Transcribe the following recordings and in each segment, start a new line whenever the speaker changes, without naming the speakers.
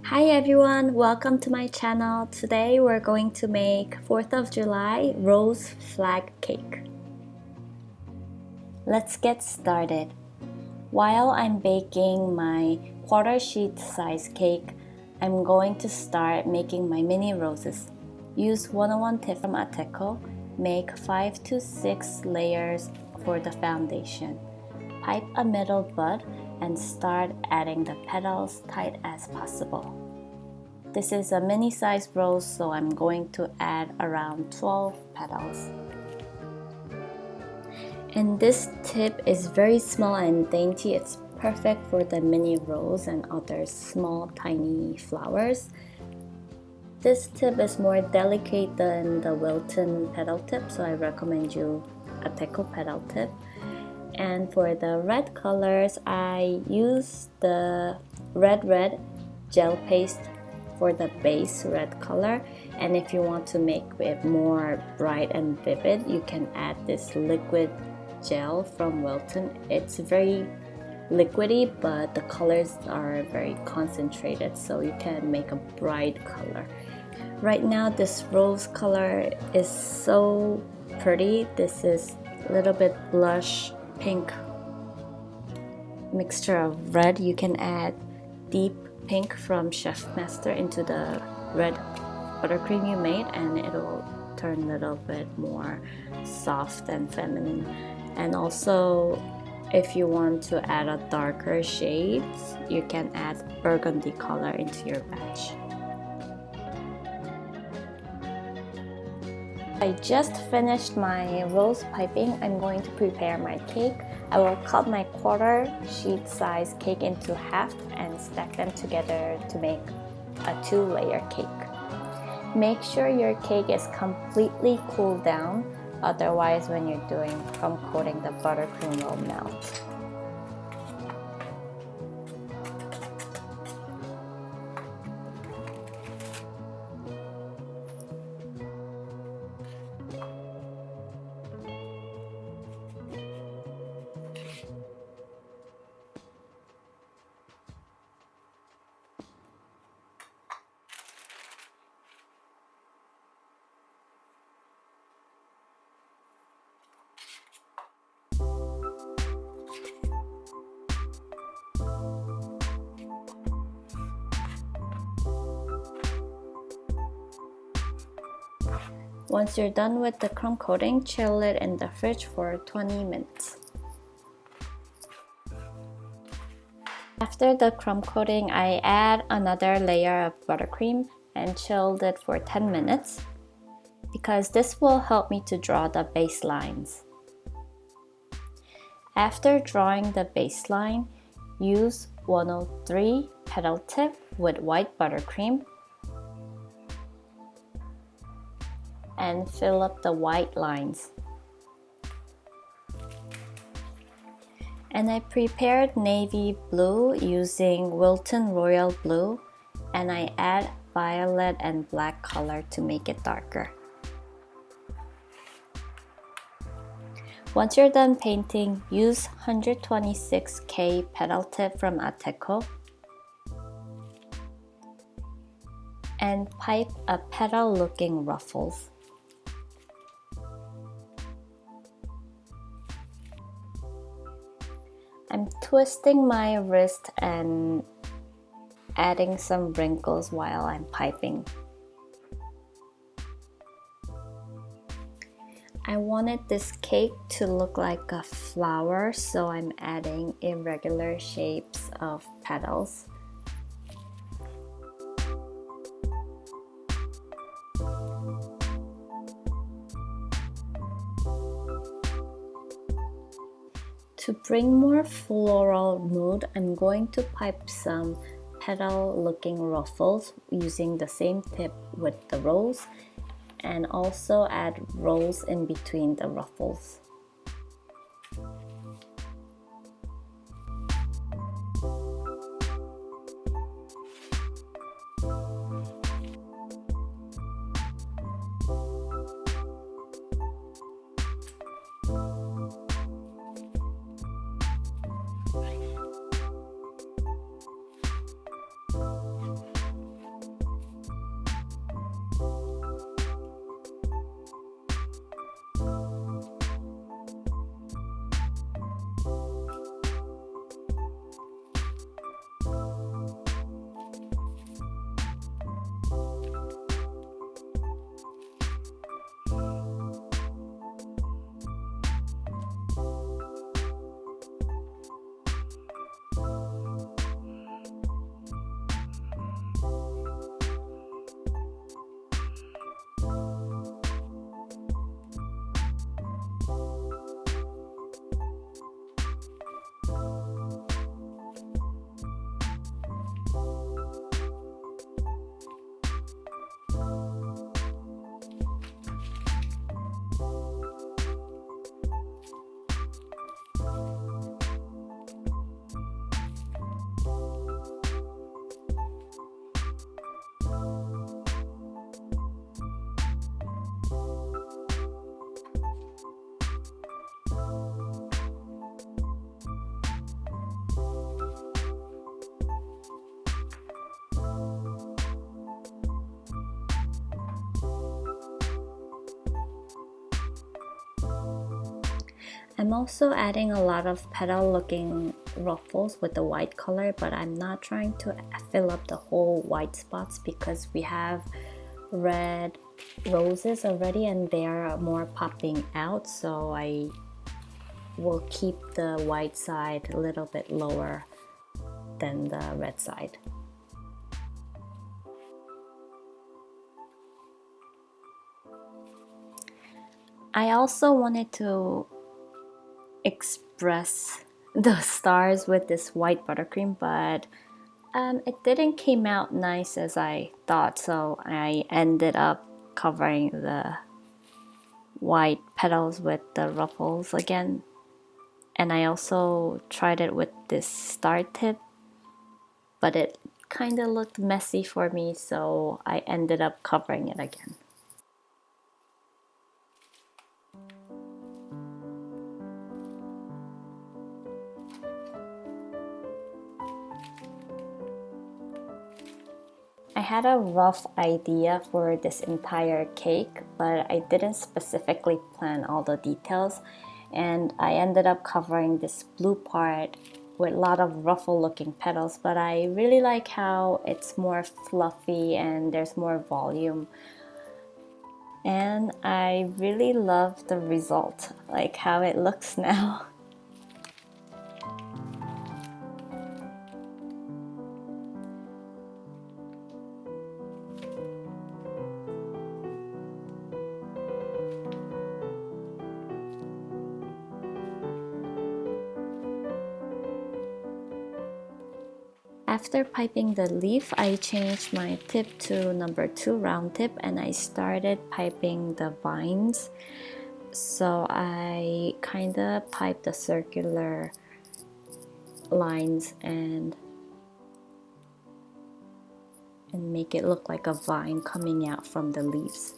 Hi everyone, welcome to my channel. Today we're going to make 4th of July rose flag cake. Let's get started. While I'm baking my quarter sheet size cake, I'm going to start making my mini roses. Use 101 tip from Ateco. Make 5 to 6 layers for the foundation. Pipe a middle bud and start adding the petals tight as possible. This is a mini size rose, so I'm going to add around 12 petals. And this tip is very small and dainty. It's perfect for the mini rose and other small tiny flowers. This tip is more delicate than the Wilton petal tip, so I recommend you Ateco petal tip. And for the red colors, I use the red gel paste for the base red color, and if you want to make it more bright and vivid, you can add this Liqua-Gel from Wilton. It's very liquidy, but the colors are very concentrated, so you can make a bright color. Right now this rose color is so pretty. This is a little bit blush pink mixture of red. You can add deep pink from Chefmaster into the red buttercream you made, and it'll turn a little bit more soft and feminine. And also, if you want to add a darker shades, you can add burgundy color into your batch. I just finished my rose piping. I'm going to prepare my cake. I will cut my quarter sheet size cake into half and stack them together to make a 2-layer cake. Make sure your cake is completely cooled down, otherwise when you're doing crumb coating, the buttercream will melt. Once you're done with the crumb coating, chill it in the fridge for 20 minutes. After the crumb coating, I add another layer of buttercream and chilled it for 10 minutes because this will help me to draw the baselines. After drawing the baseline, use 103 petal tip with white buttercream and fill up the white lines. And I prepared navy blue using Wilton Royal Blue, and I add violet and black color to make it darker. Once you're done painting, use 126K petal tip from Ateco and pipe a petal looking ruffles. I'm twisting my wrist and adding some wrinkles while I'm piping. I wanted this cake to look like a flower, so I'm adding irregular shapes of petals. To bring more floral mood, I'm going to pipe some petal looking ruffles using the same tip with the rose, and also add rolls in between the ruffles. I'm also adding a lot of petal looking ruffles with the white color, but I'm not trying to fill up the whole white spots because we have red roses already and they are more popping out, so I will keep the white side a little bit lower than the red side. I also wanted to express the stars with this white buttercream, but it didn't came out nice as I thought, so I ended up covering the white petals with the ruffles again. And I also tried it with this star tip, but it kind of looked messy for me, so I ended up covering it again. I had a rough idea for this entire cake, but I didn't specifically plan all the details, and I ended up covering this blue part with a lot of ruffle looking petals, but I really like how it's more fluffy and there's more volume. And I really love the result, like how it looks now. After piping the leaf, I changed my tip to number 2 round tip and I started piping the vines. So I kind of piped the circular lines and make it look like a vine coming out from the leaves.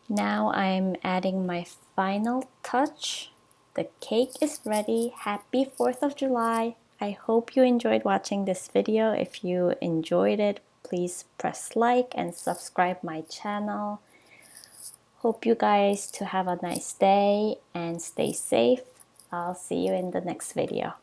Now I'm adding my final touch. The cake is ready. Happy 4th of July. I hope you enjoyed watching this video. If you enjoyed it, please press like and subscribe my channel. Hope you guys to have a nice day and stay safe. I'll see you in the next video.